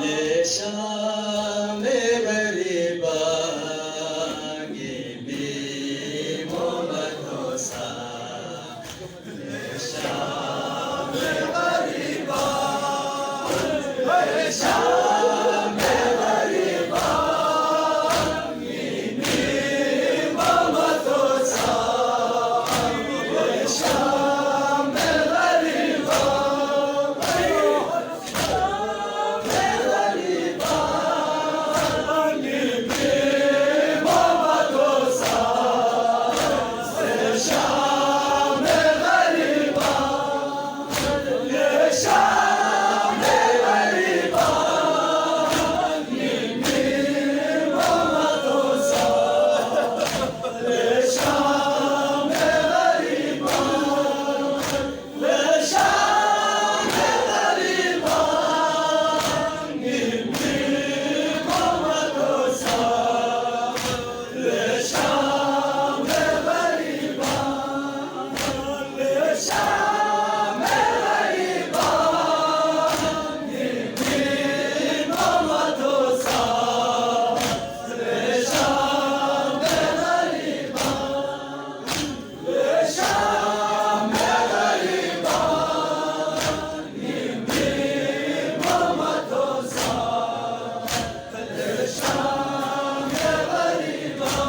Leshame Gariba Gibi Momatosa Leshame Gariba Leshame Gariba Gibi Momatosa Leshame Gariba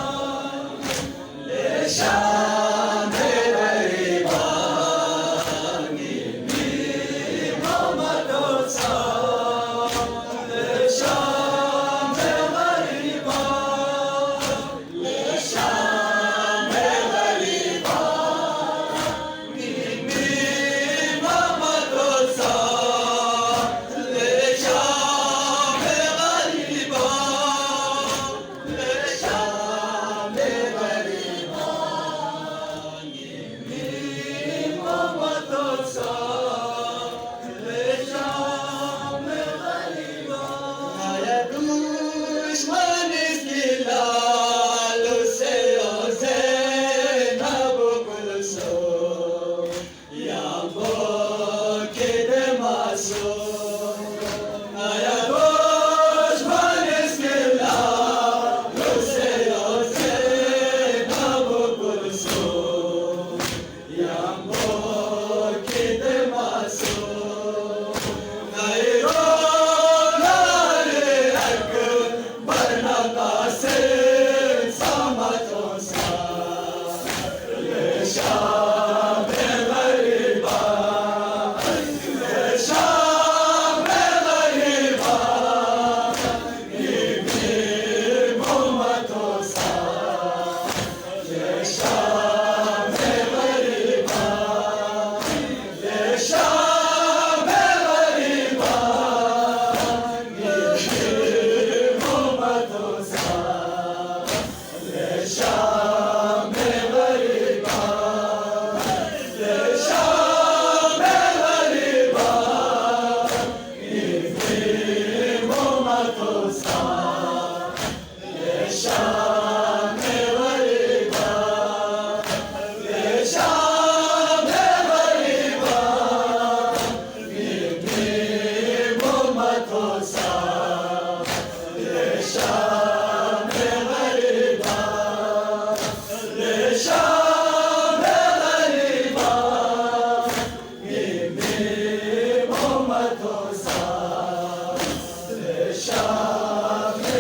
Shah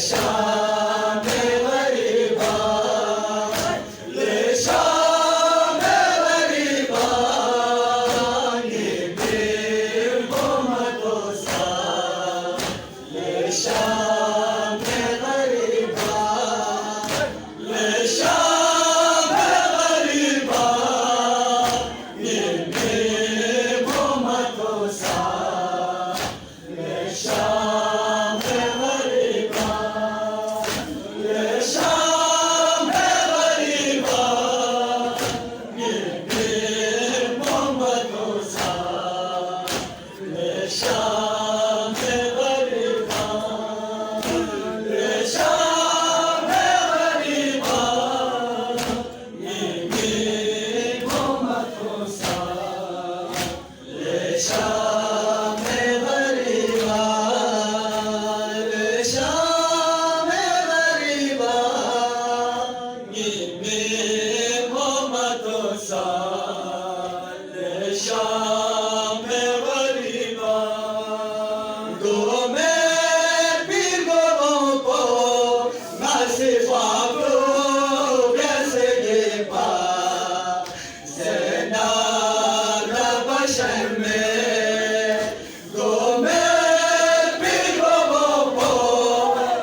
शाम गरीबा ले शाम गरीबा ये पीर मोहम्मदो सा ले शाम गरीबा ले शाम गरीबा ये पीर मोहम्मदो सा ले शाम गरीबा ले शाम गरीबा ये पीर मोहम्मदो सा ले शाम गरीबा ले शाम गरीबा ये पीर मोहम्मदो सा ले शाम गरीबा ले शाम गरीबा ये पीर मोहम्मदो सा ले शाम गरीबा दो में पीर गोरों को नासिफा को कैसे ये पा ज़ैनाब बशर में दो में पीर गोरों को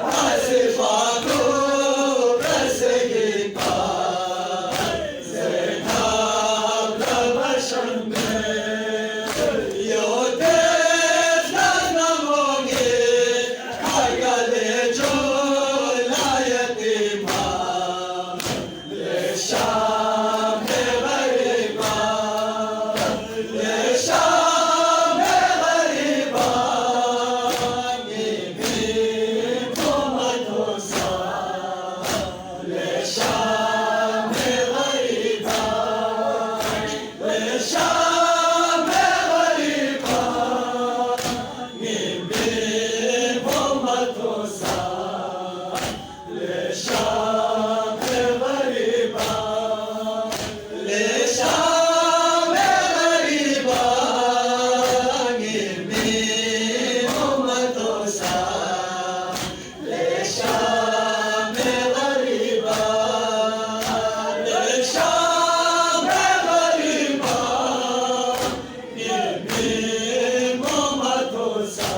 नासिफा को कैसे ये पा ज़ैनाब बशर में यो देश नमोगे कागले जो लायती मां ले शाम गरीबा ले शाम गरीबा ये पीर मोहम्मदो सा ले शाम गरीबा ले शाम गरीबा ये पीर मोहम्मदो सा ले शाम गरीबा ले शाम गरीबा ये पीर मोहम्मदो सा ले शाम गरीबा ले शाम गरीबा ये पीर मोहम्मदो सा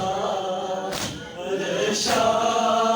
ले शाम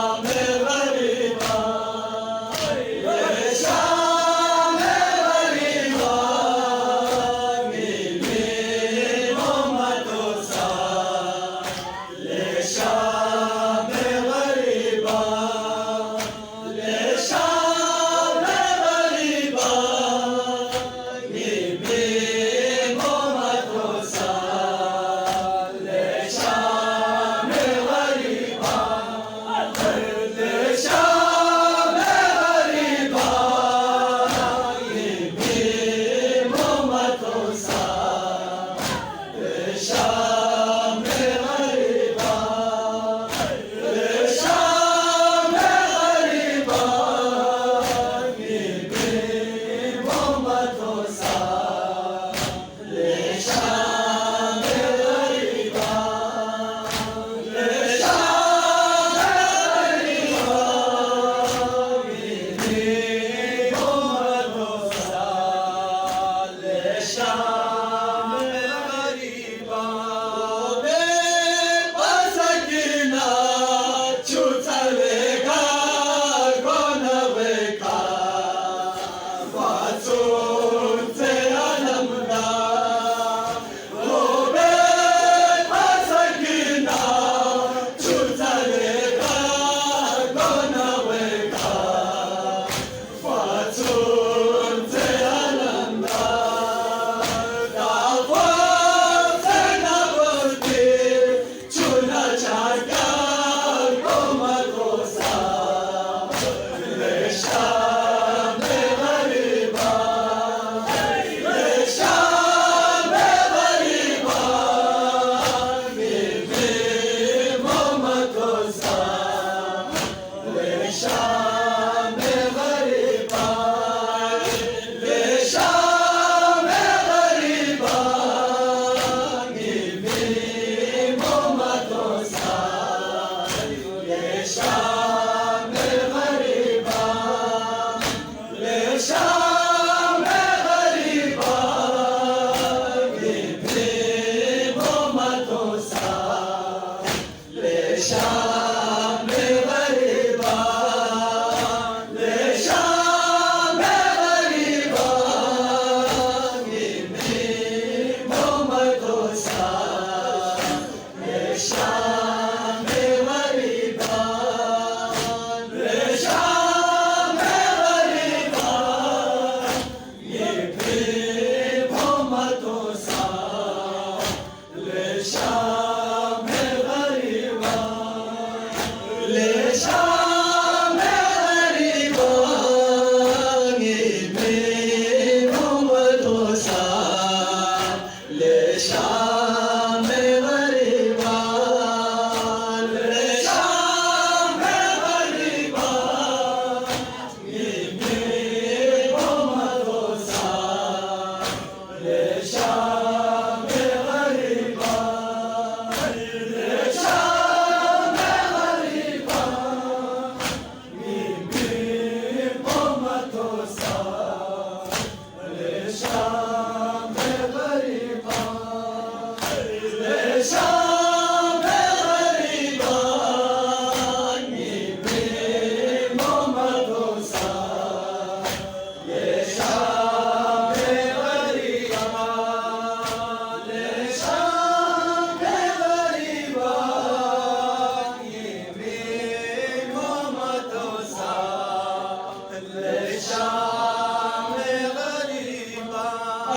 Shah